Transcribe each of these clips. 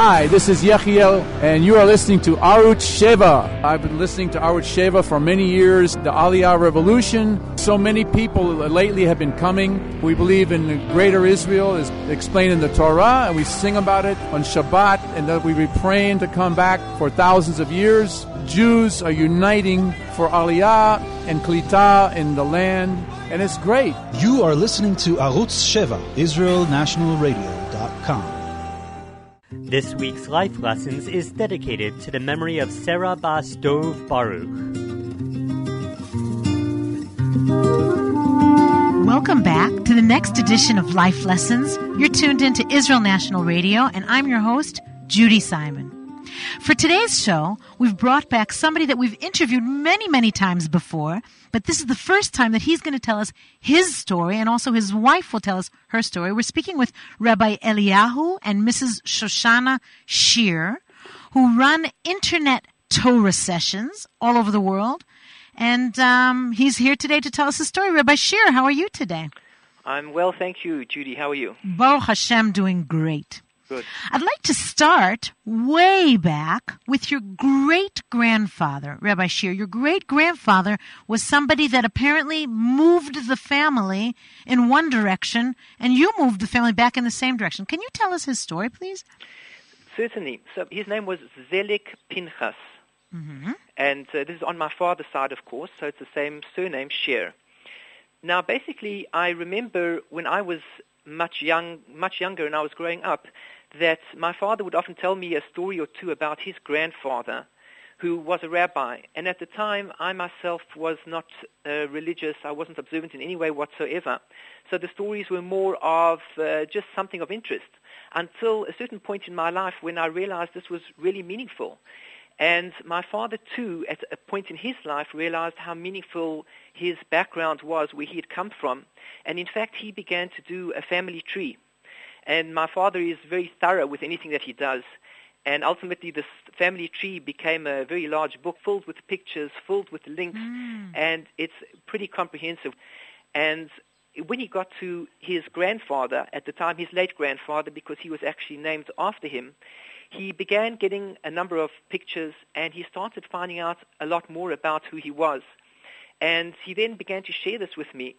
Hi, this is Yechiel, and you are listening to Arutz Sheva. I've been listening to Arutz Sheva for many years, the Aliyah Revolution. So many people lately have been coming. We believe in the greater Israel, is explained in the Torah, and we sing about it on Shabbat, and that we be praying to come back for thousands of years. Jews are uniting for Aliyah and Klita in the land, and it's great. You are listening to Arutz Sheva, IsraelNationalRadio.com. This week's Life Lessons is dedicated to the memory of Sarah Bas Dov Baruch. Welcome back to the next edition of Life Lessons. You're tuned into Israel National Radio, and I'm your host, Judy Simon. For today's show, we've brought back somebody that we've interviewed many, many times before, but this is the first time that he's going to tell us his story, and also his wife will tell us her story. We're speaking with Rabbi Eliyahu and Mrs. Shoshanah Shear, who run Internet Torah sessions all over the world, and he's here today to tell us his story. Rabbi Shear, how are you today? I'm well, thank you, Judy. How are you? Baruch Hashem, doing great. Good. I'd like to start way back with your great-grandfather, Rabbi Shear. Your great-grandfather was somebody that apparently moved the family in one direction, and you moved the family back in the same direction. Can you tell us his story, please? Certainly. So his name was Zelik Pinchas, and this is on my father's side, of course, so it's the same surname, Shear. Now, basically, I remember when I was much younger and I was growing up, that my father would often tell me a story or two about his grandfather, who was a rabbi. And at the time, I myself was not religious. I wasn't observant in any way whatsoever. So the stories were more of just something of interest, until a certain point in my life when I realized this was really meaningful. And my father, too, at a point in his life, realized how meaningful his background was, where he had come from. And in fact, he began to do a family tree. And my father is very thorough with anything that he does. And ultimately, this family tree became a very large book filled with pictures, filled with links, and it's pretty comprehensive. And when he got to his grandfather, at the time his late grandfather, because he was actually named after him, he began getting a number of pictures, and he started finding out a lot more about who he was. And he then began to share this with me.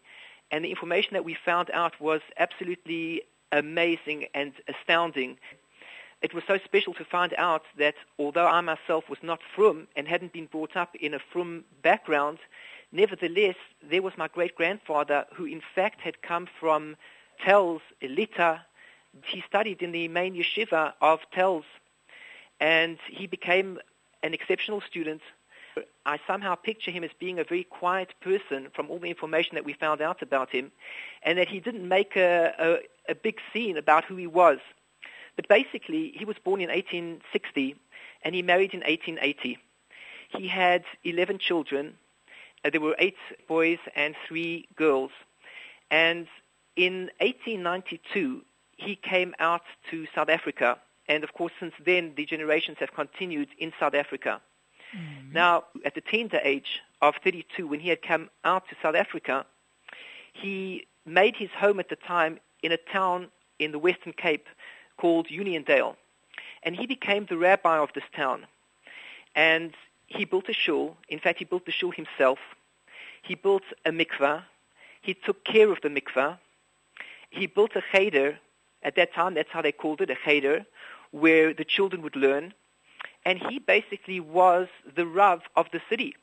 And the information that we found out was absolutely amazing and astounding. It was so special to find out that although I myself was not frum and hadn't been brought up in a frum background, nevertheless, there was my great-grandfather who in fact had come from Telz, Elita. He studied in the main yeshiva of Telz, and he became an exceptional student. I somehow picture him as being a very quiet person from all the information that we found out about him, and that he didn't make a big scene about who he was. But basically, he was born in 1860, and he married in 1880. He had 11 children. There were 8 boys and 3 girls. And in 1892, he came out to South Africa. And of course, since then, the generations have continued in South Africa. Now, at the tender age of 32, when he had come out to South Africa, he made his home at the time in a town in the Western Cape called Uniondale. And he became the rabbi of this town. And he built a shul. In fact, he built the shul himself. He built a mikvah. He took care of the mikvah. He built a cheder. At that time, that's how they called it, a cheder, where the children would learn. And he basically was the Rav of the city,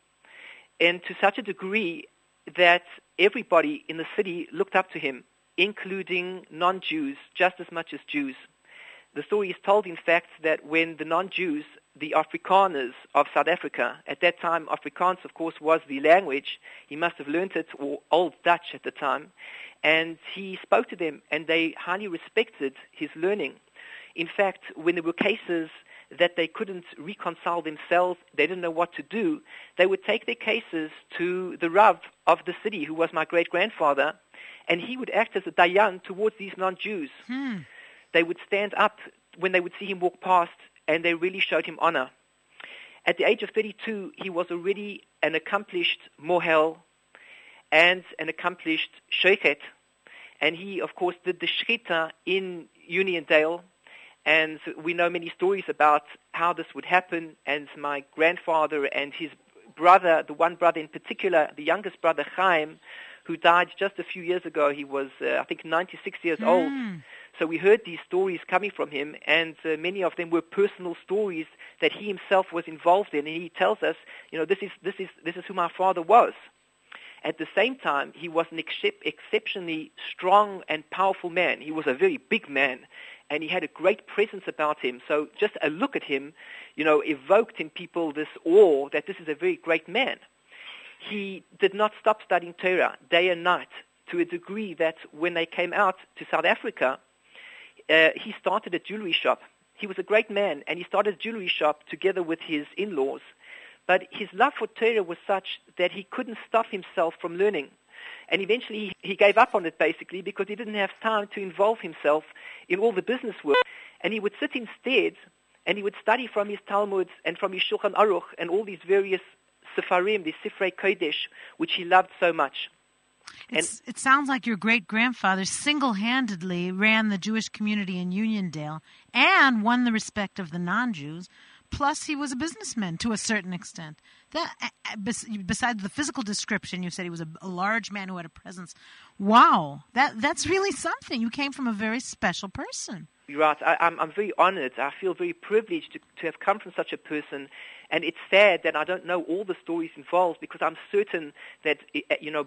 and to such a degree that everybody in the city looked up to him, including non-Jews, just as much as Jews. The story is told, in fact, that when the non-Jews, the Afrikaners of South Africa, at that time Afrikaans, of course, was the language. He must have learned it, or Old Dutch at the time, and he spoke to them, and they highly respected his learning. In fact, when there were cases that they couldn't reconcile themselves, they didn't know what to do, they would take their cases to the Rav of the city, who was my great-grandfather, and he would act as a dayan towards these non-Jews. They would stand up when they would see him walk past, and they really showed him honor. At the age of 32, he was already an accomplished mohel and an accomplished shochet, and he, of course, did the shchita in Uniondale, And we know many stories about how this would happen. And my grandfather and his brother, the one brother in particular, the youngest brother, Chaim, who died just a few years ago, he was, I think, 96 years old. So we heard these stories coming from him, and many of them were personal stories that he himself was involved in. And he tells us, this is who my father was. At the same time, he was an exceptionally strong and powerful man. He was a very big man, and he had a great presence about him. So just a look at him, evoked in people this awe that this is a very great man. He did not stop studying Torah day and night, to a degree that when they came out to South Africa, he started a jewelry shop. He was a great man, and he started a jewelry shop together with his in-laws. But his love for Torah was such that he couldn't stop himself from learning. And eventually he gave up on it, basically, because he didn't have time to involve himself in all the business work. And he would sit instead, and he would study from his Talmuds and from his Shulchan Aruch and all these various Sefarim, these Sifrei Kodesh, which he loved so much. It sounds like your great-grandfather single-handedly ran the Jewish community in Uniondale and won the respect of the non-Jews. Plus, he was a businessman to a certain extent. That, besides the physical description, you said he was a large man who had a presence. Wow, that's really something. You came from a very special person. You're right. I'm very honored. I feel very privileged to have come from such a person. And it's sad that I don't know all the stories involved, because I'm certain that,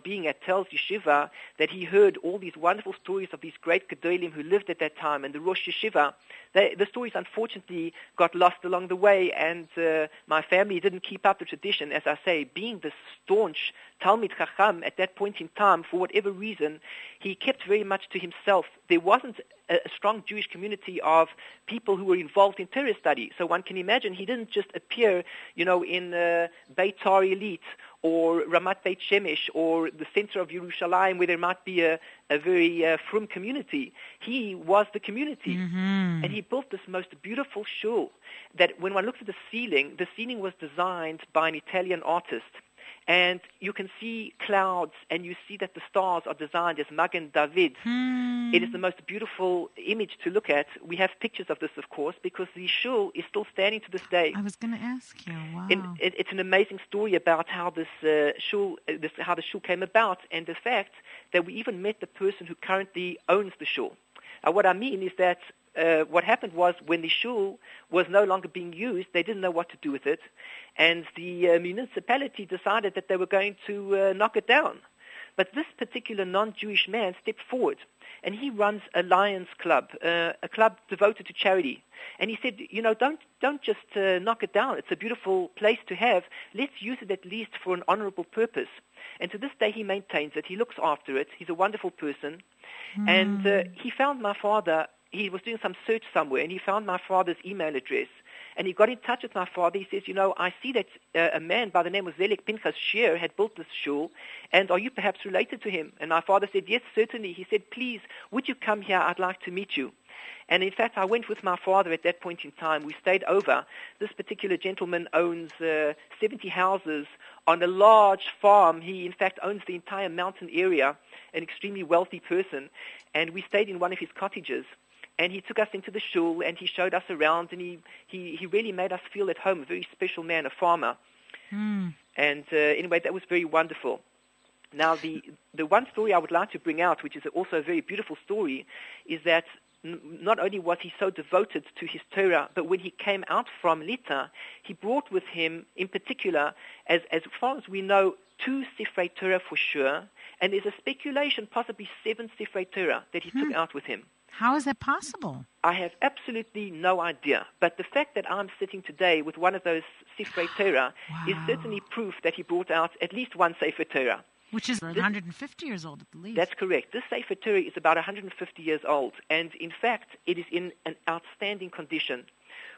being at Tel's Yeshiva, that he heard all these wonderful stories of these great Gedolim who lived at that time, and the Rosh Yeshiva. The stories, unfortunately, got lost along the way, and my family didn't keep up the tradition. As I say, being the staunch Talmid Chacham at that point in time, for whatever reason, he kept very much to himself. There wasn't a strong Jewish community of people who were involved in Torah study. So one can imagine he didn't just appear, in Beitar Elite or Ramat Beit Shemesh or the center of Yerushalayim, where there might be a very frum community. He was the community. Mm-hmm. And he built this most beautiful shul that when one looks at the ceiling was designed by an Italian artist. And you can see clouds, and you see that the stars are designed as Magen David. It is the most beautiful image to look at. We have pictures of this, of course, because the shul is still standing to this day. I was going to ask you. Wow! It's an amazing story about how the shul came about, and the fact that we even met the person who currently owns the shul. What I mean is that what happened was, when the shul was no longer being used, they didn't know what to do with it, and the municipality decided that they were going to knock it down. But this particular non-Jewish man stepped forward, and he runs a Lions Club, a club devoted to charity. And he said, don't just knock it down. It's a beautiful place to have. Let's use it at least for an honorable purpose. And to this day, he maintains it. He looks after it. He's a wonderful person. And he found my father. He was doing some search somewhere, and he found my father's email address. And he got in touch with my father. He says, I see that a man by the name of Zelik Pinchas Shear had built this shul, and are you perhaps related to him? And my father said, yes, certainly. He said, please, would you come here? I'd like to meet you. And in fact, I went with my father at that point in time. We stayed over. This particular gentleman owns 70 houses on a large farm. He, in fact, owns the entire mountain area, an extremely wealthy person. And we stayed in one of his cottages. And he took us into the shul, and he showed us around, and he really made us feel at home, a very special man, a farmer. And anyway, that was very wonderful. Now, the one story I would like to bring out, which is also a very beautiful story, is that not only was he so devoted to his Torah, but when he came out from Lita, he brought with him, in particular, as far as we know, 2 Sifrei Torah for sure, and there's a speculation, possibly 7 Sifrei Torah that he took out with him. How is that possible? I have absolutely no idea. But the fact that I'm sitting today with one of those Sifrei Torah is certainly proof that he brought out at least one Sefer Torah. Which is 150 years old at the least. That's correct. This Sefer Torah is about 150 years old. And in fact, it is in an outstanding condition.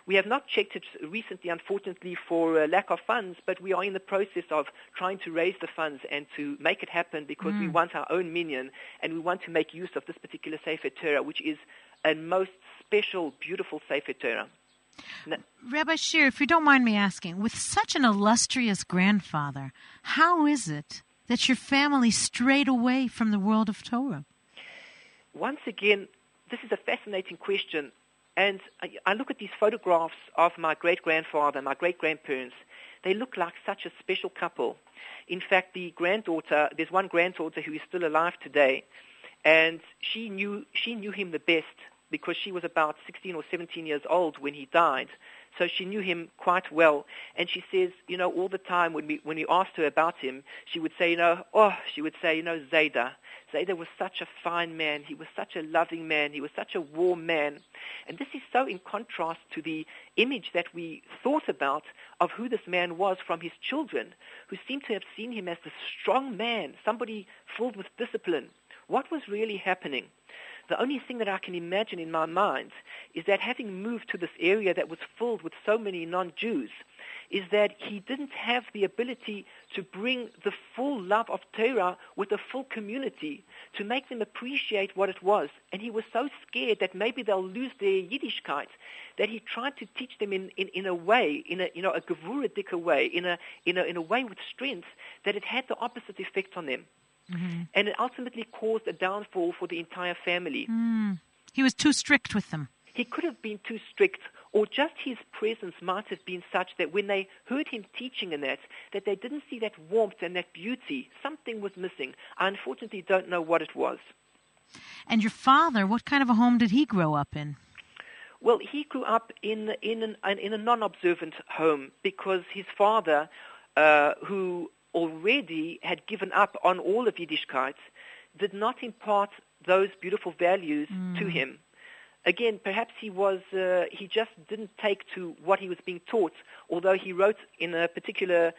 We have not checked it recently, unfortunately, for lack of funds, but we are in the process of trying to raise the funds and to make it happen, because we want our own minyan, and we want to make use of this particular Sefer Torah, which is a most special, beautiful Sefer Torah. Rabbi Shear, if you don't mind me asking, with such an illustrious grandfather, how is it that your family strayed away from the world of Torah? Once again, this is a fascinating question. And I look at these photographs of my great-grandfather, my great-grandparents. They look like such a special couple. In fact, there's one granddaughter who is still alive today, and she knew him the best because she was about 16 or 17 years old when he died. So she knew him quite well. And she says, all the time when we asked her about him, she would say, Zayda. Zayda was such a fine man. He was such a loving man. He was such a warm man. And this is so in contrast to the image that we thought about of who this man was from his children, who seemed to have seen him as this strong man, somebody filled with discipline. What was really happening? The only thing that I can imagine in my mind is that having moved to this area that was filled with so many non-Jews, is that he didn't have the ability to bring the full love of Torah with a full community, to make them appreciate what it was. And he was so scared that maybe they'll lose their Yiddishkeit, that he tried to teach them in a way, a gevurah way, in a way with strength, that it had the opposite effect on them. Mm-hmm. And it ultimately caused a downfall for the entire family. He was too strict with them. He could have been too strict, or just his presence might have been such that when they heard him teaching in that they didn't see that warmth and that beauty. Something was missing. I unfortunately don't know what it was. And your father, what kind of a home did he grow up in? Well, he grew up in a non-observant home because his father, who already had given up on all of Yiddishkeit, did not impart those beautiful values to him. Again, perhaps he just didn't take to what he was being taught, although he wrote in a particular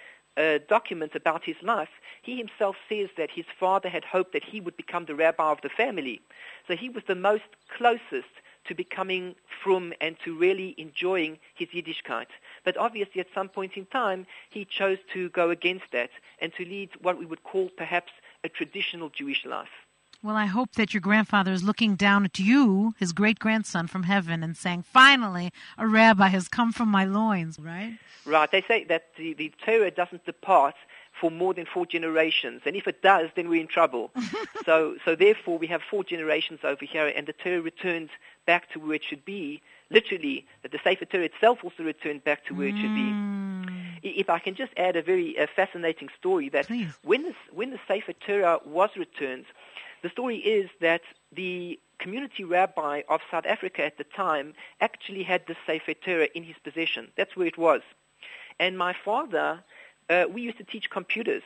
document about his life. He himself says that his father had hoped that he would become the rabbi of the family. So he was the most closest to becoming frum and to really enjoying his Yiddishkeit. But obviously at some point in time, he chose to go against that and to lead what we would call perhaps a traditional Jewish life. Well, I hope that your grandfather is looking down at you, his great-grandson, from heaven and saying, finally, a rabbi has come from my loins, right? Right. They say that the Torah doesn't depart for more than 4 generations. And if it does, then we're in trouble. So therefore, we have 4 generations over here, and the Torah returns back to where it should be. Literally, that the Sefer Torah itself also returned back to where it should be. If I can just add a very fascinating story, that Please. when the Sefer Torah was returned, the story is that the community rabbi of South Africa at the time actually had the Sefer Torah in his possession. That's where it was. And my father, we used to teach computers,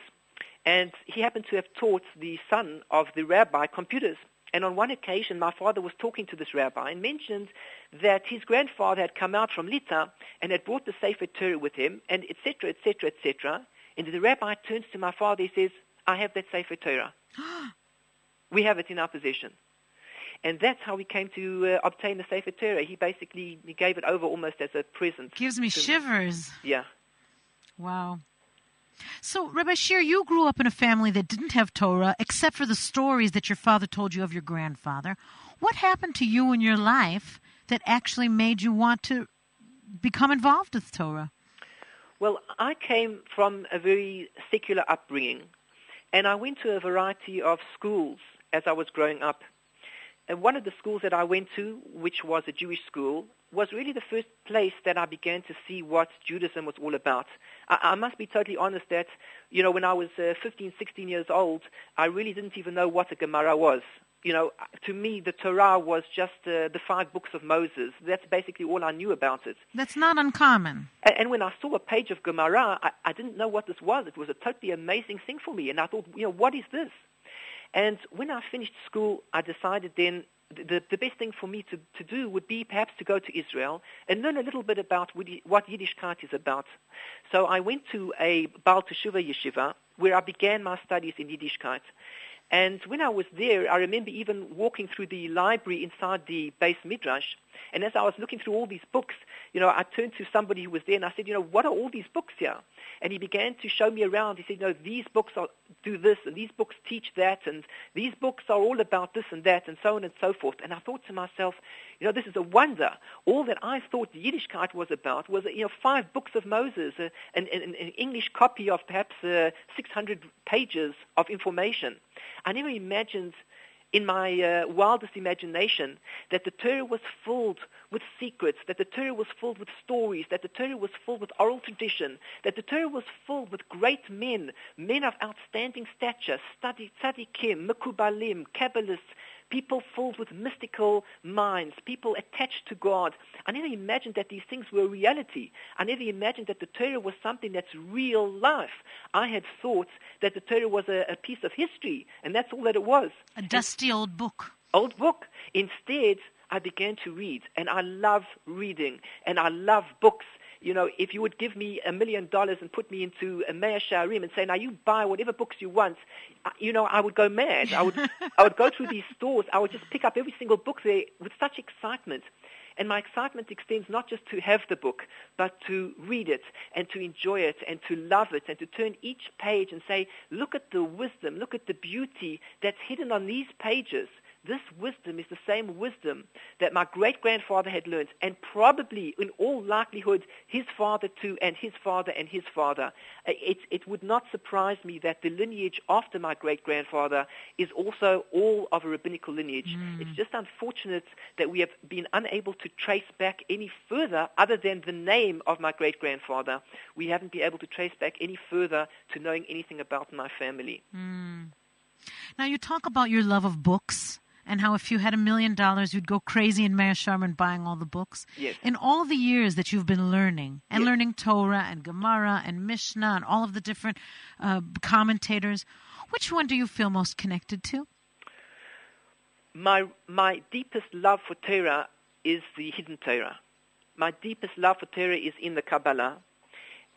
and he happened to have taught the son of the rabbi computers. And on one occasion, my father was talking to this rabbi and mentioned that his grandfather had come out from Lita and had brought the Sefer Torah with him, and etc., etc., etc. And the rabbi turns to my father, he says, I have that Sefer Torah. We have it in our possession. And that's how we came to obtain the Sefer Torah. He gave it over almost as a present. Gives me shivers. Yeah. Wow. So, Rabbi Shear, you grew up in a family that didn't have Torah, except for the stories that your father told you of your grandfather. What happened to you in your life that actually made you want to become involved with Torah? Well, I came from a very secular upbringing, and I went to a variety of schools as I was growing up. And one of the schools that I went to, which was a Jewish school, was really the first place that I began to see what Judaism was all about. I must be totally honest that, when I was 15, 16 years old, I really didn't even know what a Gemara was. To me, the Torah was just the 5 books of Moses. That's basically all I knew about it. That's not uncommon. And when I saw a page of Gemara, I didn't know what this was. It was a totally amazing thing for me. And I thought, what is this? And when I finished school, I decided then the best thing for me to do would be perhaps to go to Israel and learn a little bit about what Yiddishkeit is about. So I went to a Baal Teshuvah yeshiva where I began my studies in Yiddishkeit. And when I was there, I remember even walking through the library inside the Beis Midrash. And as I was looking through all these books, I turned to somebody who was there and I said, what are all these books here? And he began to show me around. He said, these books do this, and these books teach that, and these books are all about this and that, and so on and so forth. And I thought to myself, this is a wonder. All that I thought Yiddishkeit was about was, 5 books of Moses, an English copy of perhaps 600 pages of information. I never imagined in my wildest imagination that the Torah was filled with secrets, that the Torah was filled with stories, that the Torah was filled with oral tradition, that the Torah was filled with great men of outstanding stature, tzaddikim, mekubalim, kabbalists, people filled with mystical minds, people attached to God. I never imagined that these things were reality. I never imagined that the Torah was something that's real life. I had thought that the Torah was a piece of history, and that's all that it was. A dusty old book. Old book. Instead, I began to read, and I love reading, and I love books. You know, if you would give me $1 million and put me into a Mea Shearim and say, now you buy whatever books you want, you know, I would go mad. I would go through these stores. I would just pick up every single book there with such excitement. And my excitement extends not just to have the book, but to read it and to enjoy it and to love it and to turn each page and say, look at the wisdom, look at the beauty that's hidden on these pages. This wisdom is the same wisdom that my great-grandfather had learned, and probably, in all likelihood, his father too, and his father and his father. It would not surprise me that the lineage after my great-grandfather is also all of a rabbinical lineage. It's just unfortunate that we have been unable to trace back any further, other than the name of my great-grandfather. We haven't been able to trace back any further to knowing anything about my family. Now, you talk about your love of books, and how if you had $1 million, you'd go crazy in Mea Shearim buying all the books. Yes. In all the years that you've been learning, and Yes. learning Torah and Gemara and Mishnah and all of the different commentators, which one do you feel most connected to? My deepest love for Torah is the hidden Torah. My deepest love for Torah is in the Kabbalah.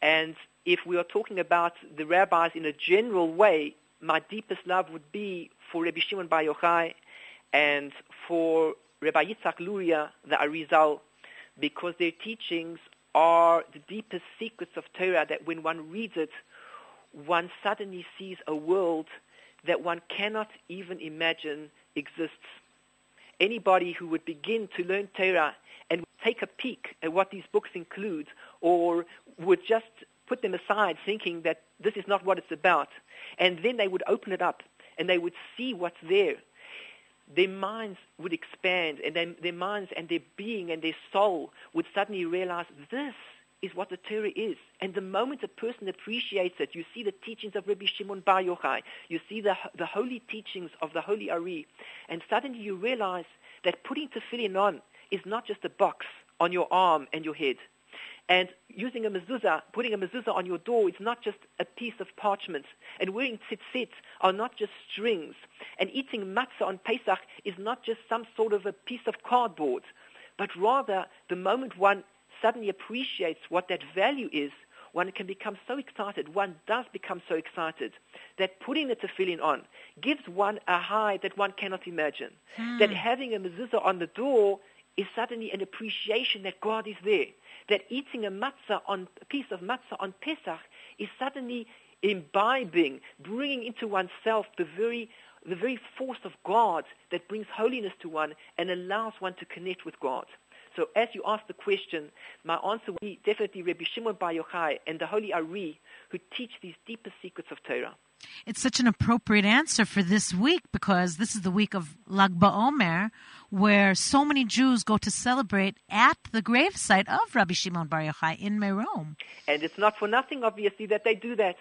And if we are talking about the rabbis in a general way, my deepest love would be for Rabbi Shimon Bar Yochai and for Rabbi Yitzhak Luria, the Arizal, because their teachings are the deepest secrets of Torah that when one reads it, one suddenly sees a world that one cannot even imagine exists. Anybody who would begin to learn Torah and take a peek at what these books include, or would just put them aside thinking that this is not what it's about, and then they would open it up and they would see what's there, their minds would expand, and their minds and their being and their soul would suddenly realize this is what the Torah is. And the moment a person appreciates it, you see the teachings of Rabbi Shimon Bar Yochai, you see the holy teachings of the Holy Ari, and suddenly you realize that putting tefillin on is not just a box on your arm and your head. And using a mezuzah, putting a mezuzah on your door, it's not just a piece of parchment. And wearing tzitzit are not just strings. And eating matzah on Pesach is not just some sort of a piece of cardboard. But rather, the moment one suddenly appreciates what that value is, one can become so excited, one does become so excited, that putting the tefillin on gives one a high that one cannot imagine. That having a mezuzah on the door is suddenly an appreciation that God is there. That eating a piece of matzah on Pesach is suddenly imbibing, bringing into oneself the very force of God that brings holiness to one and allows one to connect with God. So as you ask the question, my answer would be definitely Rabbi Shimon Bar Yochai and the Holy Ari, who teach these deepest secrets of Torah. It's such an appropriate answer for this week, because this is the week of Lag BaOmer, where so many Jews go to celebrate at the gravesite of Rabbi Shimon Bar Yochai in Merom. And it's not for nothing, obviously, that they do that.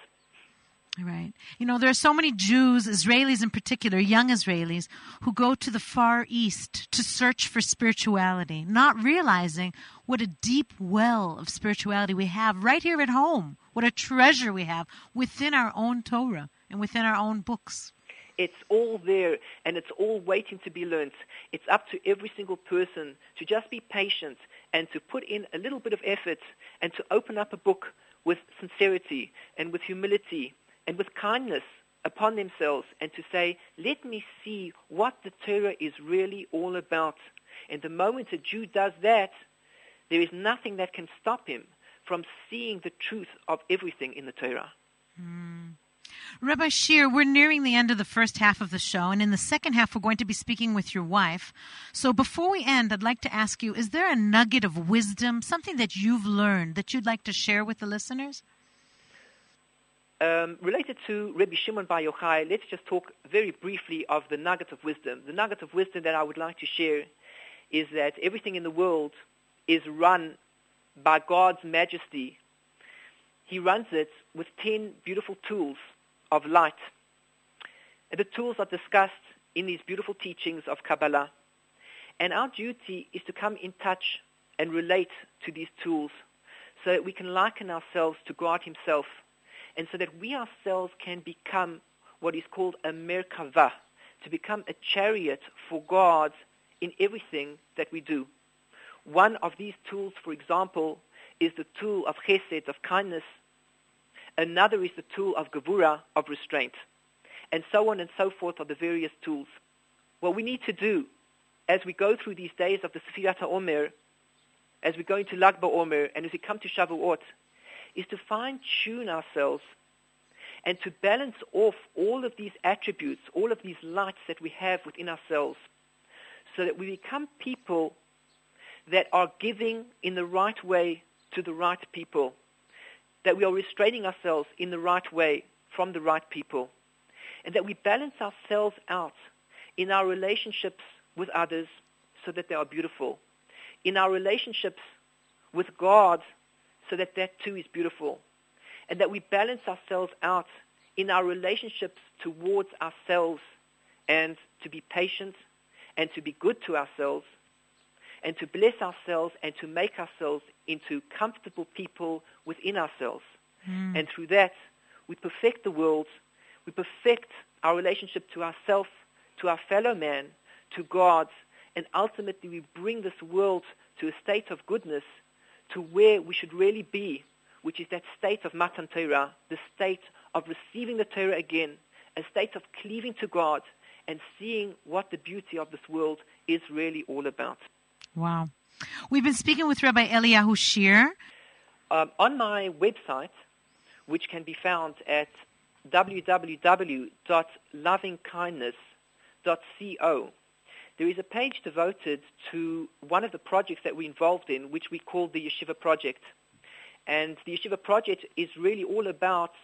Right. You know, there are so many Jews, Israelis in particular, young Israelis, who go to the Far East to search for spirituality, not realizing what a deep well of spirituality we have right here at home, what a treasure we have within our own Torah and within our own books. It's all there, and it's all waiting to be learnt. It's up to every single person to just be patient and to put in a little bit of effort and to open up a book with sincerity and with humility and with kindness upon themselves, and to say, let me see what the Torah is really all about. And the moment a Jew does that, there is nothing that can stop him from seeing the truth of everything in the Torah. Rabbi Shear, we're nearing the end of the first half of the show, and in the second half we're going to be speaking with your wife. So before we end, I'd like to ask you, is there a nugget of wisdom, something that you've learned that you'd like to share with the listeners? related to Rabbi Shimon Bar Yochai, let's just talk very briefly of the nugget of wisdom. The nugget of wisdom that I would like to share is that everything in the world is run by God's majesty. He runs it with 10 beautiful tools of light. And the tools are discussed in these beautiful teachings of Kabbalah. And our duty is to come in touch and relate to these tools so that we can liken ourselves to God himself, and so that we ourselves can become what is called a merkava, to become a chariot for God in everything that we do. One of these tools, for example, is the tool of chesed, of kindness. Another is the tool of gevura, of restraint. And so on and so forth are the various tools. What we need to do as we go through these days of the Sefirat HaOmer, as we go into Lag BaOmer, and as we come to Shavuot, is to fine-tune ourselves and to balance off all of these attributes, all of these lights that we have within ourselves, so that we become people that are giving in the right way to the right people, that we are restraining ourselves in the right way from the right people, and that we balance ourselves out in our relationships with others so that they are beautiful, in our relationships with God so that that too is beautiful, and that we balance ourselves out in our relationships towards ourselves, and to be patient and to be good to ourselves and to bless ourselves and to make ourselves into comfortable people within ourselves. And through that, we perfect the world, we perfect our relationship to ourselves, to our fellow man, to God, and ultimately we bring this world to a state of goodness, to where we should really be, which is that state of Matan Torah, the state of receiving the Torah again, a state of cleaving to God and seeing what the beauty of this world is really all about. Wow. We've been speaking with Rabbi Eliyahu Shear. On my website, which can be found at www.lovingkindness.co, there is a page devoted to one of the projects that we're involved in, which we call the Yeshiva Project. And the Yeshiva Project is really all about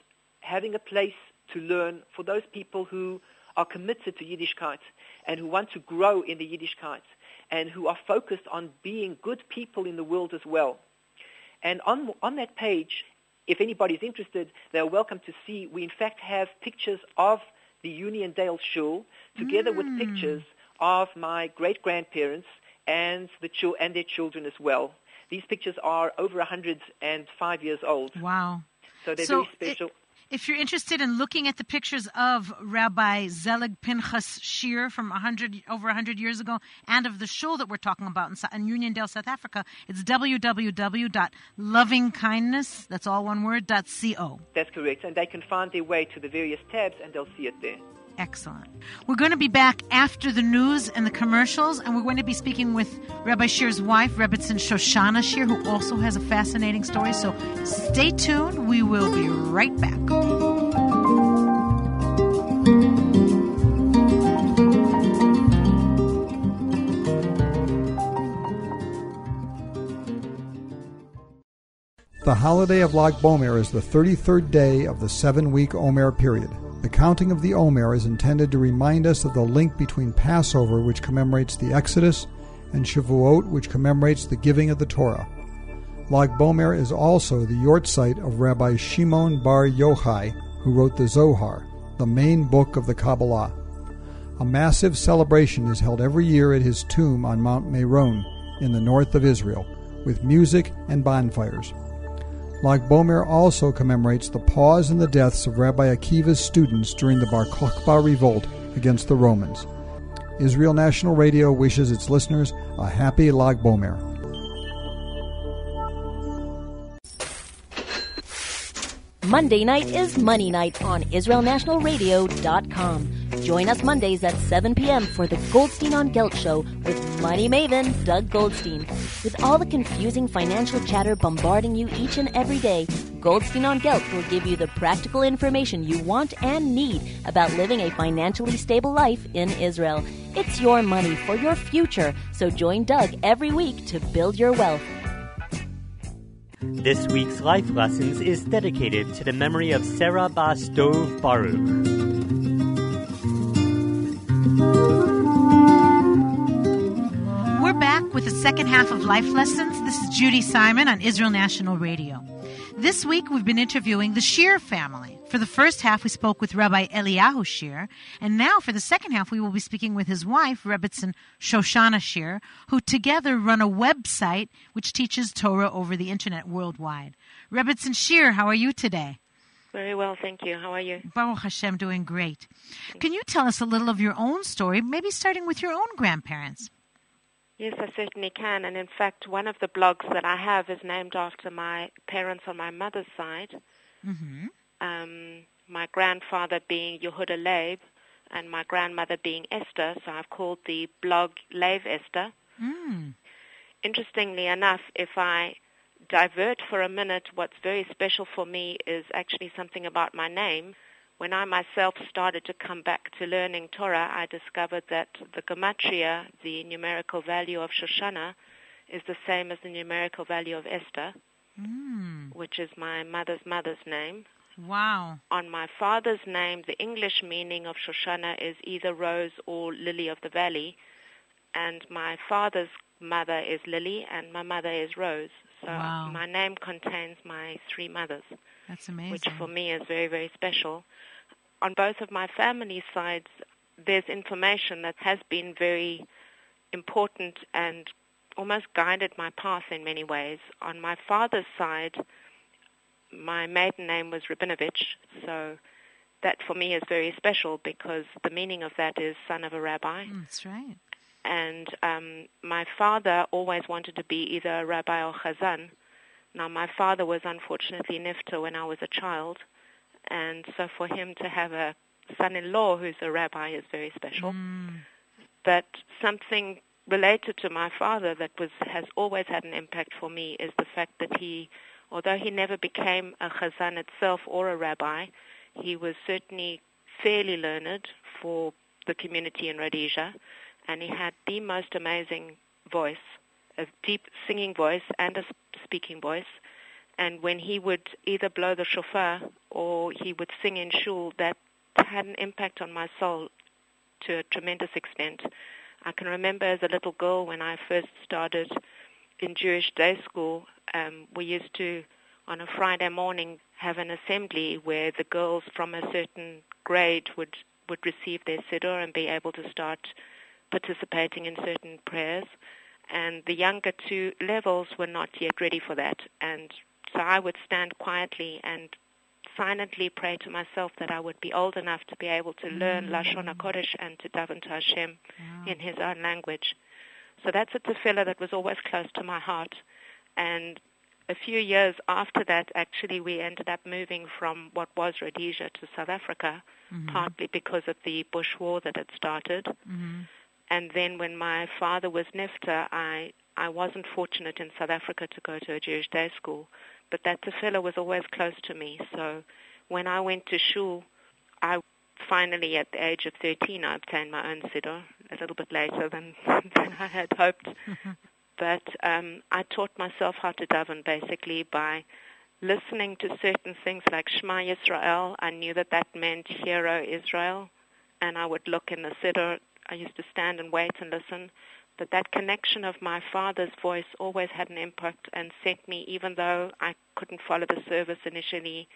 having a place to learn for those people who are committed to Yiddishkeit and who want to grow in the Yiddishkeit and who are focused on being good people in the world as well. And on that page, if anybody's interested, they're welcome to see. We in fact have pictures of the Uniondale Shul together with pictures of my great-grandparents and their children as well. These pictures are over 105 years old. Wow. So they're very special. If you're interested in looking at the pictures of Rabbi Zelig Pinchas Shear from over 100 years ago, and of the shul that we're talking about in Uniondale, South Africa, it's www.lovingkindness, that's all one word, .co. That's correct. And they can find their way to the various tabs and they'll see it there. Excellent. We're going to be back after the news and the commercials, and we're going to be speaking with Rabbi Shear's wife, Rebbetzin Shoshanah Shear, who also has a fascinating story. So stay tuned. We will be right back. The holiday of Lag BaOmer is the 33rd day of the 7-week Omer period. The counting of the Omer is intended to remind us of the link between Passover, which commemorates the Exodus, and Shavuot, which commemorates the giving of the Torah. Lag BaOmer is also the yortzeit of Rabbi Shimon Bar Yochai, who wrote the Zohar, the main book of the Kabbalah. A massive celebration is held every year at his tomb on Mount Meron in the north of Israel, with music and bonfires. Lag BaOmer also commemorates the pause and the deaths of Rabbi Akiva's students during the Bar Kokhba revolt against the Romans. Israel National Radio wishes its listeners a happy Lag BaOmer. Monday night is Money Night on IsraelNationalRadio.com. Join us Mondays at 7 p.m. for the Goldstein on Gelt Show with money maven Doug Goldstein. With all the confusing financial chatter bombarding you each and every day, Goldstein on Gelt will give you the practical information you want and need about living a financially stable life in Israel. It's your money for your future, so join Doug every week to build your wealth. This week's Life Lessons is dedicated to the memory of Sarah Bas Dov Baruch. We're back with the second half of Life Lessons. This is Judy Simon on Israel National Radio. This week we've been interviewing the Shear family. For the first half we spoke with Rabbi Eliyahu Shear, and now for the second half we will be speaking with his wife, Rebbetzin Shoshanah Shear, who together run a website which teaches Torah over the internet worldwide. Rebbetzin Shear, how are you today? Very well, thank you. How are you? Baruch Hashem, doing great. Can you tell us a little of your own story, maybe starting with your own grandparents? Yes, I certainly can. And in fact, one of the blogs that I have is named after my parents on my mother's side. Mm-hmm. My grandfather being Yehuda Leib and my grandmother being Esther, so I've called the blog Leib Esther. Mm. Interestingly enough, if I divert for a minute, what's very special for me is actually something about my name. When I myself started to come back to learning Torah, I discovered that the gematria, the numerical value of Shoshanah, is the same as the numerical value of Esther, which is my mother's name. Wow. On my father's name, the English meaning of Shoshanah is either rose or lily of the valley, and my father's mother is Lily and my mother is Rose. So wow. My name contains my three mothers. That's amazing. Which for me is very, very special. On both of my family sides, there's information that has been very important and almost guided my path in many ways. On my father's side, my maiden name was Rabinovich, so that for me is very special because the meaning of that is son of a rabbi. That's right. And my father always wanted to be either a rabbi or chazan. Now, my father was unfortunately nifter when I was a child, and so for him to have a son-in-law who's a rabbi is very special. But something related to my father that has always had an impact for me is the fact that he, although he never became a chazan itself or a rabbi, he was certainly fairly learned for the community in Rhodesia, and he had the most amazing voice, a deep singing voice and a speaking voice. And when he would either blow the shofar or he would sing in shul, that had an impact on my soul to a tremendous extent. I can remember as a little girl when I first started in Jewish day school, we used to, on a Friday morning, have an assembly where the girls from a certain grade would receive their siddur and be able to start participating in certain prayers. And the younger two levels were not yet ready for that. And so I would stand quietly and silently pray to myself that I would be old enough to be able to learn Lashon HaKodesh and to daven to Hashem in his own language. So that's a tefillah that was always close to my heart. And a few years after that, actually, we ended up moving from what was Rhodesia to South Africa, partly because of the Bush War that had started. And then when my father was nifter, I wasn't fortunate in South Africa to go to a Jewish day school, but that tefillah was always close to me. So when I went to shul, I finally, at the age of 13, I obtained my own siddur, a little bit later than I had hoped. But I taught myself how to daven basically by listening to certain things like Shema Yisrael. I knew that meant Hear, O Israel, and I would look in the siddur. I used to stand and wait and listen. But that connection of my father's voice always had an impact and sent me, even though I couldn't follow the service initially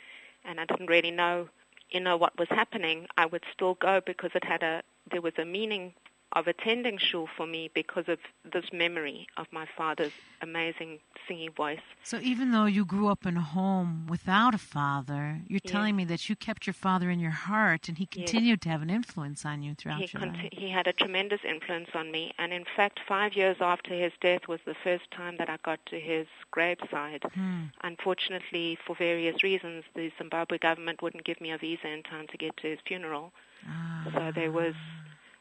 and I didn't really know, what was happening, I would still go because there was a meaning of attending shul for me because of this memory of my father's amazing singing voice. So even though you grew up in a home without a father, you're telling me that you kept your father in your heart and he continued to have an influence on you throughout your life. He had a tremendous influence on me. And in fact, 5 years after his death was the first time that I got to his graveside. Unfortunately, for various reasons, the Zimbabwe government wouldn't give me a visa in time to get to his funeral. So there was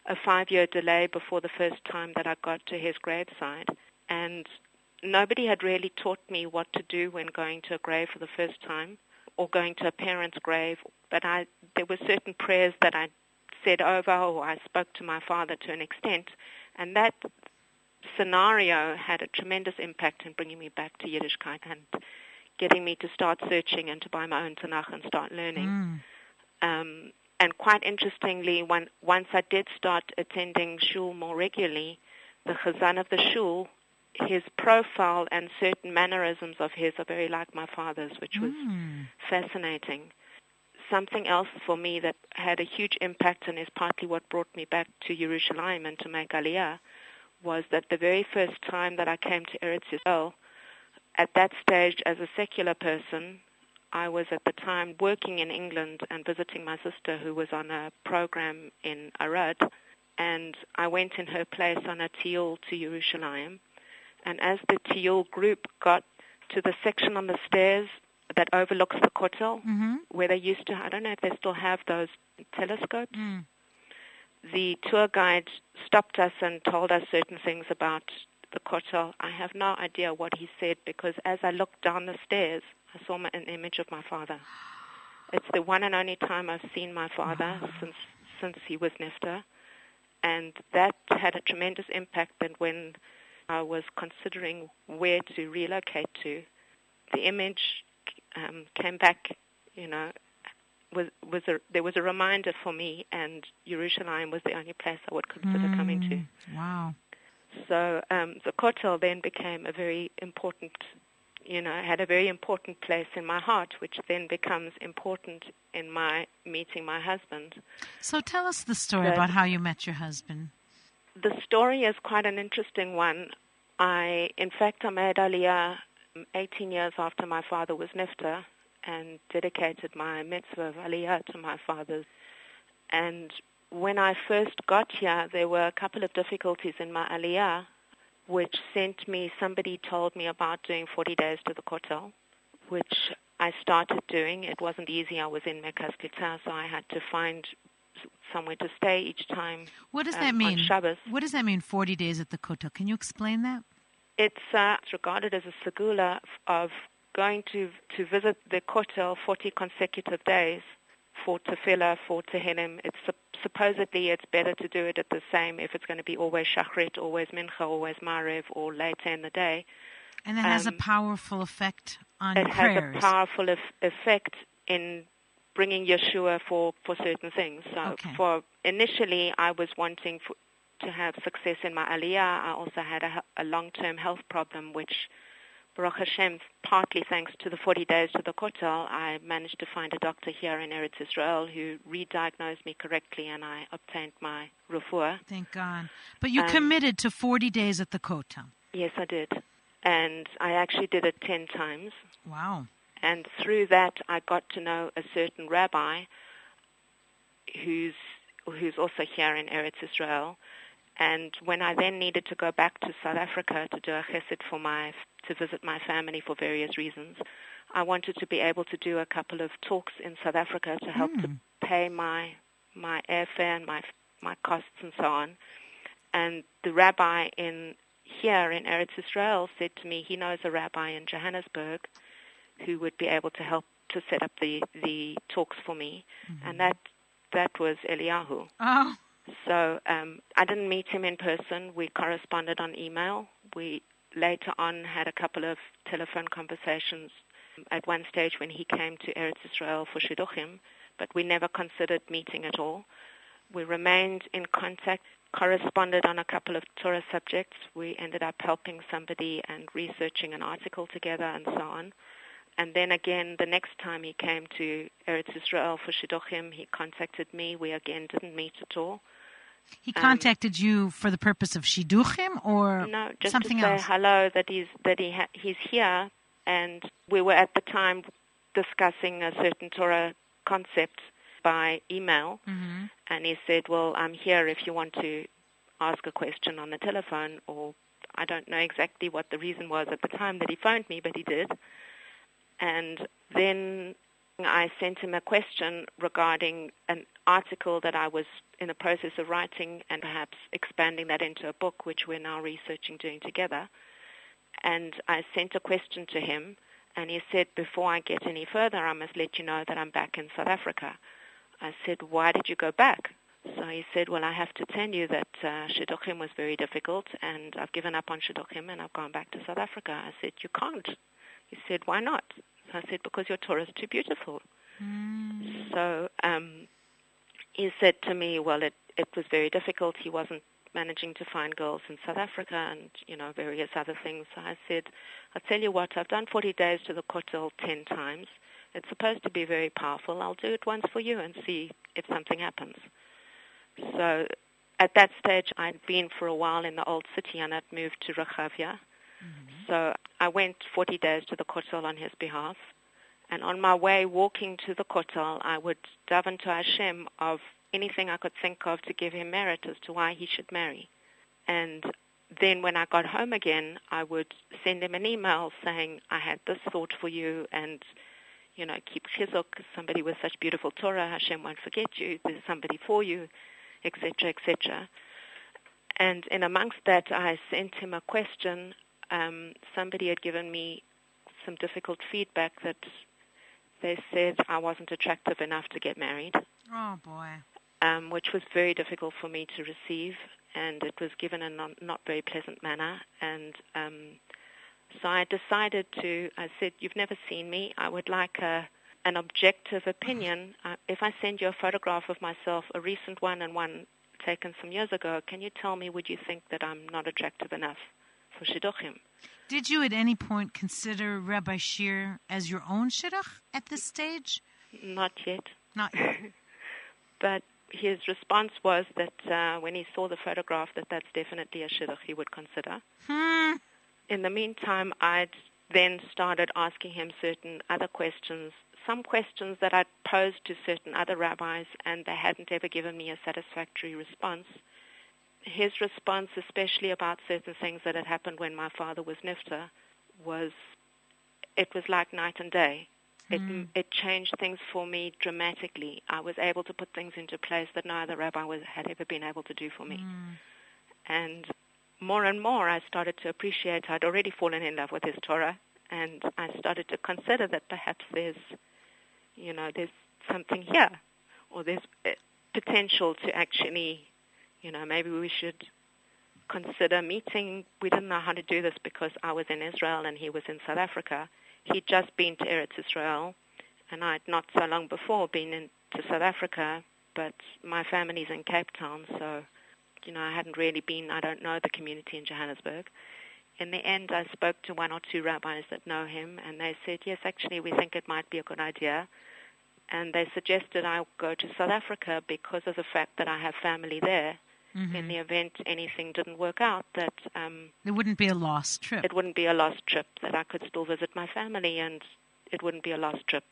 a 5-year delay before the first time that I got to his graveside. And nobody had really taught me what to do when going to a grave for the first time or going to a parent's grave. But there were certain prayers that I said over or I spoke to my father to an extent. And that scenario had a tremendous impact in bringing me back to Yiddishkeit. And getting me to start searching and to buy my own Tanakh and start learning. And quite interestingly, once I did start attending shul more regularly, the chazan of the shul, his profile and certain mannerisms of his are very like my father's, which was fascinating. Something else for me that had a huge impact and is partly what brought me back to Yerushalayim and to make Aliyah was that the very first time that I came to Eretz Yisrael, at that stage as a secular person, I was at the time working in England and visiting my sister who was on a program in Arad, and I went in her place on a tiyul to Yerushalayim. And as the tiyul group got to the section on the stairs that overlooks the Kotel, where they used to, I don't know if they still have those telescopes, the tour guide stopped us and told us certain things about the Kotel. I have no idea what he said, because as I looked down the stairs, I saw an image of my father. It's the one and only time I've seen my father since he was Nifta, and that had a tremendous impact. That when I was considering where to relocate to, the image came back. There was a reminder for me, and Yerushalayim was the only place I would consider coming to. Wow! So the Kotel then became a very important, had a very important place in my heart, which then becomes important in my meeting my husband. So tell us the story about how you met your husband. The story is quite an interesting one. In fact, I made Aliyah 18 years after my father was Nifta and dedicated my mitzvah of Aliyah to my father. And when I first got here, there were a couple of difficulties in my Aliyah, which somebody told me about doing 40 days to the Kotel, which I started doing. It wasn't easy. I was in Mekaz Klita, so I had to find somewhere to stay each time. What does that mean? On Shabbos. What does that mean, 40 days at the Kotel? Can you explain that? It's regarded as a segula of going to visit the Kotel 40 consecutive days for tefillah, for tehillim. Supposedly it's better to do it at the same, if it's going to be always shachrit, always mincha, always maariv, or later in the day. And it has a powerful effect on prayers. It has a powerful effect in bringing Yeshua for certain things. So initially I was wanting to have success in my Aliyah. I also had a long-term health problem, which, Baruch Hashem, partly thanks to the 40 days to the Kotel, I managed to find a doctor here in Eretz Yisrael who re-diagnosed me correctly, and I obtained my refuah. Thank God. But you committed to 40 days at the Kotel. Yes, I did. And I actually did it 10 times. Wow. And through that, I got to know a certain rabbi who's also here in Eretz Yisrael. And when I then needed to go back to South Africa to do a chesed to visit my family for various reasons, I wanted to be able to do a couple of talks in South Africa to help to pay my airfare and my costs and so on. And the rabbi here in Eretz Yisrael said to me he knows a rabbi in Johannesburg who would be able to help to set up the talks for me, and that was Eliyahu. Oh. So I didn't meet him in person. We corresponded on email. We later on had a couple of telephone conversations at one stage when he came to Eretz Yisrael for Shidduchim, but we never considered meeting at all. We remained in contact, corresponded on a couple of Torah subjects. We ended up helping somebody and researching an article together and so on. And then again, the next time he came to Eretz Yisrael for Shidduchim, he contacted me. We again didn't meet at all. He contacted you for the purpose of Shidduchim or no, just something to say else? hello, that he's here. And we were at the time discussing a certain Torah concept by email. And he said, well, I'm here if you want to ask a question on the telephone, or I don't know exactly what the reason was at the time that he phoned me, but he did. And then I sent him a question regarding an article that I was in the process of writing and perhaps expanding that into a book, which we're now researching, doing together. And I sent a question to him, and he said, before I get any further, I must let you know that I'm back in South Africa. I said, why did you go back? So he said, well, I have to tell you that Shidduchim was very difficult, and I've given up on Shidduchim, and I've gone back to South Africa. I said, you can't. He said, why not? I said, because your Torah is too beautiful. So he said to me, well, it was very difficult. He wasn't managing to find girls in South Africa and, various other things. So I said, I'll tell you what, I've done 40 days to the Kotel 10 times. It's supposed to be very powerful. I'll do it once for you and see if something happens. So at that stage, I'd been for a while in the old city and I'd moved to Rehavia. So I went 40 days to the Kotel on his behalf. And on my way walking to the Kotel, I would daven to Hashem of anything I could think of to give him merit as to why he should marry. And then when I got home again, I would send him an email saying, I had this thought for you, and, keep chizuk, somebody with such beautiful Torah, Hashem won't forget you, there's somebody for you, etc., etc. And in amongst that, I sent him a question. Somebody had given me some difficult feedback that they said I wasn't attractive enough to get married. Oh, boy. Which was very difficult for me to receive, and it was given in a not very pleasant manner. And so I decided I said, you've never seen me. I would like an objective opinion. If I send you a photograph of myself, a recent one and one taken some years ago, can you tell me, would you think that I'm not attractive enough for shidduchim? Did you at any point consider Rabbi Shear as your own shidduch at this stage? Not yet. Not yet. But his response was that when he saw the photograph, that's definitely a shidduch he would consider. In the meantime, I'd then started asking him certain other questions, some questions that I'd posed to certain other rabbis, and they hadn't ever given me a satisfactory response. His response, especially about certain things that had happened when my father was nifta, was like night and day. It changed things for me dramatically. I was able to put things into place that no other rabbi had ever been able to do for me. And more I started to appreciate. I'd already fallen in love with his Torah, and I started to consider that perhaps there's something here, or there's potential to actually, maybe we should consider meeting. We didn't know how to do this because I was in Israel and he was in South Africa. He'd just been to Eretz Israel, and I'd not so long before been into South Africa, but my family's in Cape Town, so, I hadn't really been, I don't know the community in Johannesburg. In the end, I spoke to one or two rabbis that know him, and they said, yes, actually, we think it might be a good idea. And they suggested I go to South Africa because of the fact that I have family there. In the event anything didn't work out, that it wouldn't be a lost trip. It wouldn't be a lost trip, that I could still visit my family, and it wouldn't be a lost trip.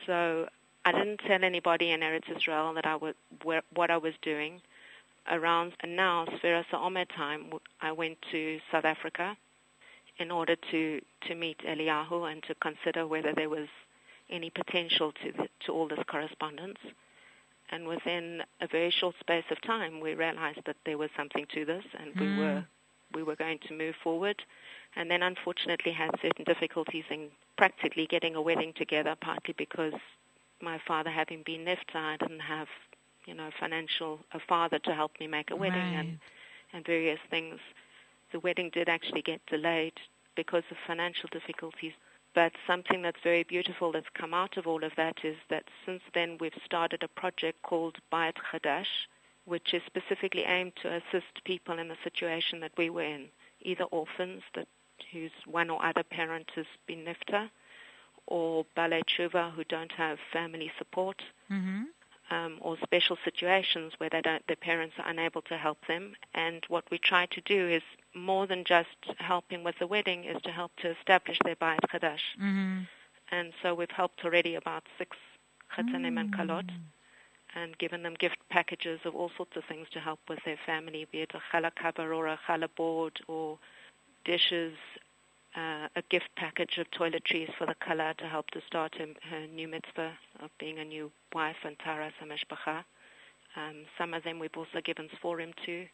So I didn't tell anybody in Eretz Israel that what I was doing. Around now, Sfera Sa'omer time, I went to South Africa in order to meet Eliyahu and to consider whether there was any potential to all this correspondence. And within a very short space of time, we realized that there was something to this, and we were going to move forward. And then, unfortunately, had certain difficulties in practically getting a wedding together, partly because my father having been nifta, I didn't have, a father to help me make a wedding, and various things. The wedding did actually get delayed because of financial difficulties. But something that's very beautiful that's come out of all of that is that since then we've started a project called Bayit Chadash, which is specifically aimed to assist people in the situation that we were in, either orphans whose one or other parent has been nifta, or balei tshuva who don't have family support, or special situations where their parents are unable to help them. And what we try to do is more than just helping with the wedding, is to help to establish their Bayit Chadash. And so we've helped already about 6 chatanim and kalot, and given them gift packages of all sorts of things to help with their family, be it a challah cover or a challah board or dishes, a gift package of toiletries for the kala to help to start her new mitzvah of being a new wife and taras hamishpacha. Some of them we've also given sforim to.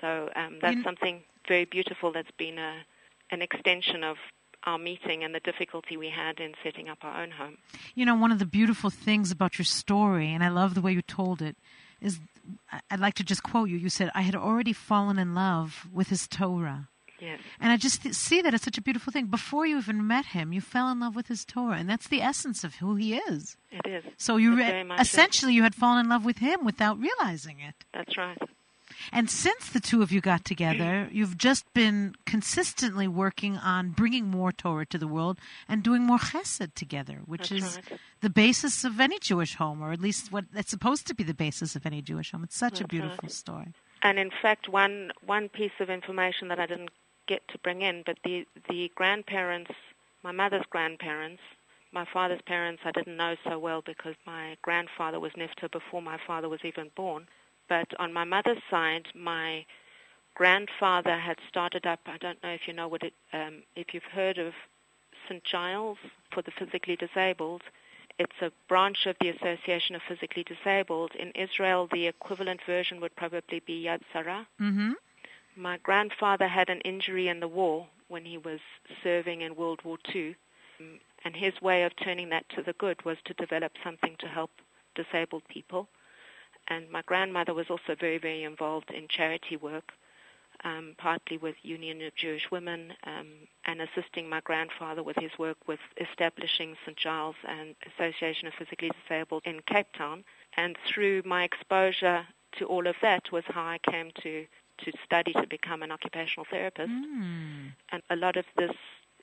So that's something very beautiful that's been an extension of our meeting and the difficulty we had in setting up our own home. One of the beautiful things about your story, and I love the way you told it, is I'd like to just quote you. You said, I had already fallen in love with his Torah. Yes. And I just see that it's such a beautiful thing. Before you even met him, you fell in love with his Torah, and that's the essence of who he is. It is. So you very much essentially you had fallen in love with him without realizing it. That's right. And since the two of you got together, you've just been consistently working on bringing more Torah to the world and doing more chesed together, which is the basis of any Jewish home, or at least what it's supposed to be the basis of any Jewish home. It's such a beautiful story. And in fact, one piece of information that I didn't get to bring in, but the grandparents, my mother's grandparents, my father's parents, I didn't know so well because my grandfather was nifta before my father was even born. But on my mother's side, my grandfather had started up, I don't know if you know if you've heard of St. Giles for the physically disabled. It's a branch of the Association of Physically Disabled. In Israel, the equivalent version would probably be Yad Sarah. Mm-hmm. My grandfather had an injury in the war when he was serving in World War II, and his way of turning that to the good was to develop something to help disabled people. And my grandmother was also very, very involved in charity work, partly with Union of Jewish Women, and assisting my grandfather with his work with establishing St. Giles and Association of Physically Disabled in Cape Town. And through my exposure to all of that was how I came to study to become an occupational therapist. And a lot of this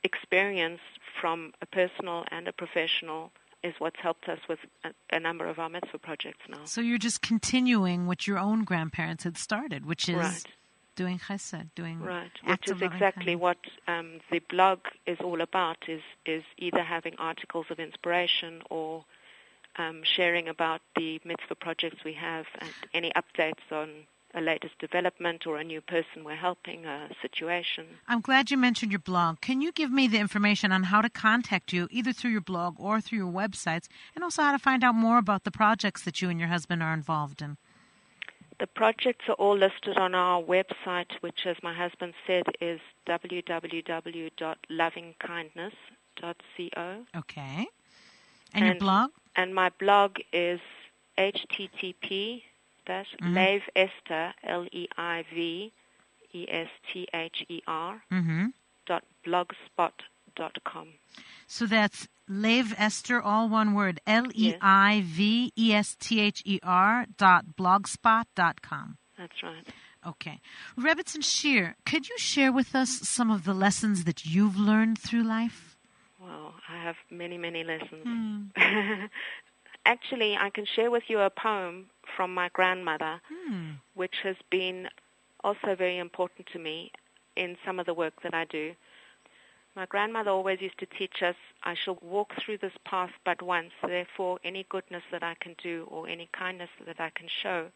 experience from a personal and a professional is what's helped us with a number of our mitzvah projects now. So you're just continuing what your own grandparents had started, which is doing chesed, doing which is exactly what the blog is all about, is either having articles of inspiration or sharing about the mitzvah projects we have and any updates on a latest development or a new person we're helping, a situation. I'm glad you mentioned your blog. Can you give me the information on how to contact you, either through your blog or through your websites, and also how to find out more about the projects that you and your husband are involved in? The projects are all listed on our website, which, as my husband said, is www.lovingkindness.co. Okay. And your blog? And my blog is http Leiv Esther, LEIVESTHER, .blogspot.com. So that's Leiv Esther, all one word, LEIVESTHER.blogspot.com. That's right. Okay. Rabbi Shear, could you share with us some of the lessons that you've learned through life? Well, I have many, many lessons. Actually, I can share with you a poem from my grandmother, which has been also very important to me in some of the work that I do. My grandmother always used to teach us, I shall walk through this path but once, therefore any goodness that I can do or any kindness that I can show,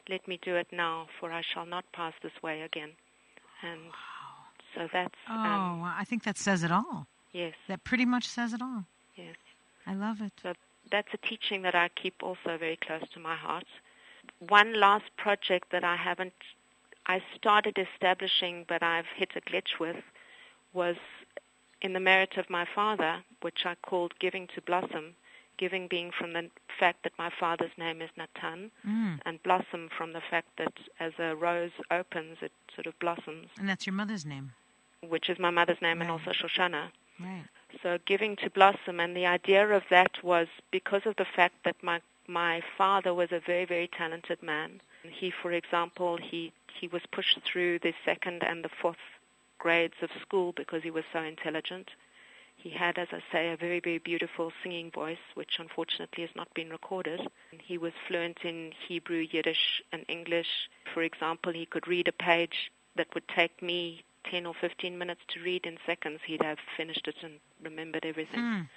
let me do it now, for I shall not pass this way again. And so that's... I think that says it all. Yes. That pretty much says it all. Yes. I love it. So that's a teaching that I keep also very close to my heart. One last project that I started establishing but I've hit a glitch with was in the merit of my father, which I called Giving to Blossom, giving being from the fact that my father's name is Natan, and blossom from the fact that as a rose opens, it sort of blossoms. And that's your mother's name. Which is my mother's name, and also Shoshanah. Right. So Giving to Blossom, and the idea of that was because of the fact that my father was a very, very talented man. He, for example, he was pushed through the second and the fourth grades of school because he was so intelligent. He had, as I say, a very, very beautiful singing voice, which unfortunately has not been recorded. He was fluent in Hebrew, Yiddish, and English. For example, he could read a page that would take me 10 or 15 minutes to read in seconds. He'd have finished it and remembered everything.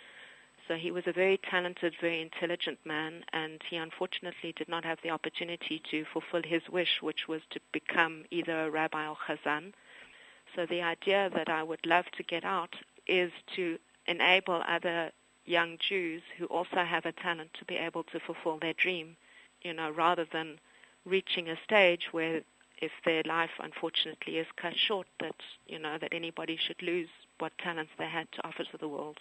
So he was a very talented, very intelligent man, and he unfortunately did not have the opportunity to fulfill his wish, which was to become either a rabbi or chazan. So the idea that I would love to get out is to enable other young Jews who also have a talent to be able to fulfill their dream, rather than reaching a stage where if their life unfortunately is cut short, that that anybody should lose what talents they had to offer to the world.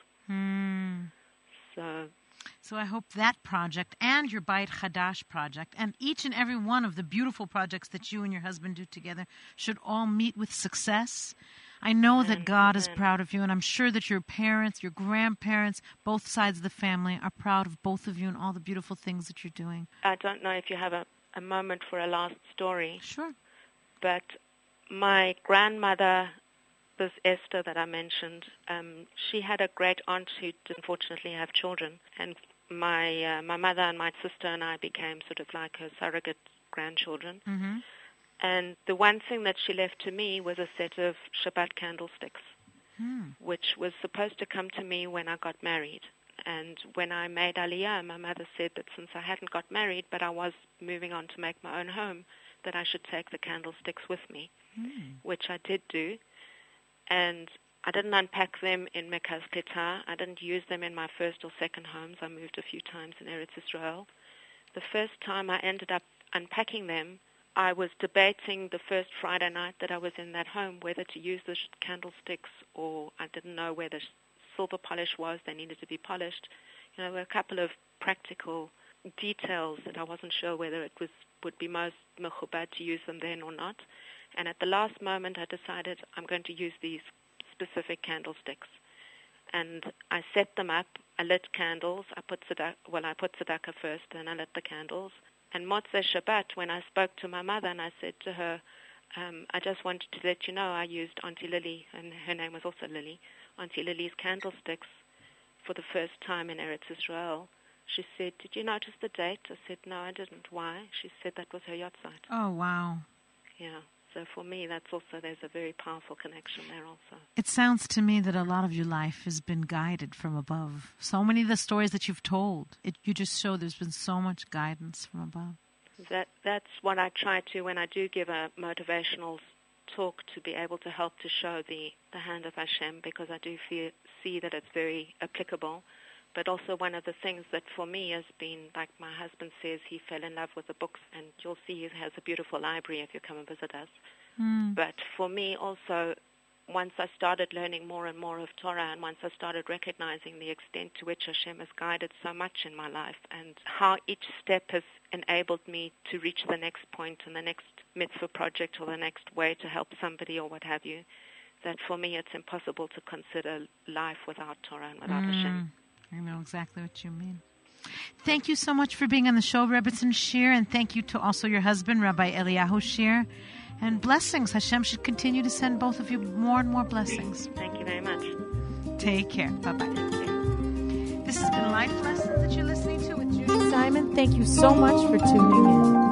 So I hope that project and your Bayit Chadash project and each and every one of the beautiful projects that you and your husband do together should all meet with success. I know that God is proud of you, and I'm sure that your parents, your grandparents, both sides of the family are proud of both of you and all the beautiful things that you're doing. I don't know if you have a moment for a last story. Sure. But my grandmother, this Esther that I mentioned, she had a great aunt who did unfortunately have children, and my mother and my sister and I became sort of like her surrogate grandchildren. Mm-hmm. And the one thing that she left to me was a set of Shabbat candlesticks, which was supposed to come to me when I got married. And when I made Aliyah, my mother said that since I hadn't got married, but I was moving on to make my own home, that I should take the candlesticks with me, which I did do. And I didn't unpack them in Mekaz Ketar. I didn't use them in my first or second homes. I moved a few times in Eretz Israel. The first time I ended up unpacking them, I was debating the first Friday night that I was in that home whether to use the candlesticks, or I didn't know where the silver polish was. They needed to be polished. You know, there were a couple of practical details that I wasn't sure whether it would be most mechubad to use them then or not. And at the last moment, I decided I'm going to use these specific candlesticks. And I set them up. I lit candles. I put tzedakah first, then I lit the candles. And Motzei Shabbat, when I spoke to my mother and I said to her, I just wanted to let you know I used Auntie Lily, and her name was also Lily, Auntie Lily's candlesticks for the first time in Eretz Israel. She said, "Did you notice the date?" I said, "No, I didn't." "Why?" She said, "That was her yahrzeit." Oh, wow. Yeah. So for me, there's a very powerful connection there also. It sounds to me that a lot of your life has been guided from above. So many of the stories that you've told, you just show there's been so much guidance from above. That's what I try to, when I do give a motivational talk, to be able to help to show the hand of Hashem, because I do see that it's very applicable. But also one of the things that for me has been, like my husband says, he fell in love with the books, and you'll see he has a beautiful library if you come and visit us. But for me also, once I started learning more and more of Torah, and once I started recognizing the extent to which Hashem has guided so much in my life, and how each step has enabled me to reach the next point and the next mitzvah project or the next way to help somebody or what have you, that for me it's impossible to consider life without Torah and without Hashem. I know exactly what you mean. Thank you so much for being on the show, Rabbi Shear, and thank you to also your husband, Rabbi Eliyahu Shear. And blessings. Hashem should continue to send both of you more and more blessings. Thank you very much. Take care. Bye-bye. This has been Life Lessons that you're listening to with Judy Simon. Thank you so much for tuning in.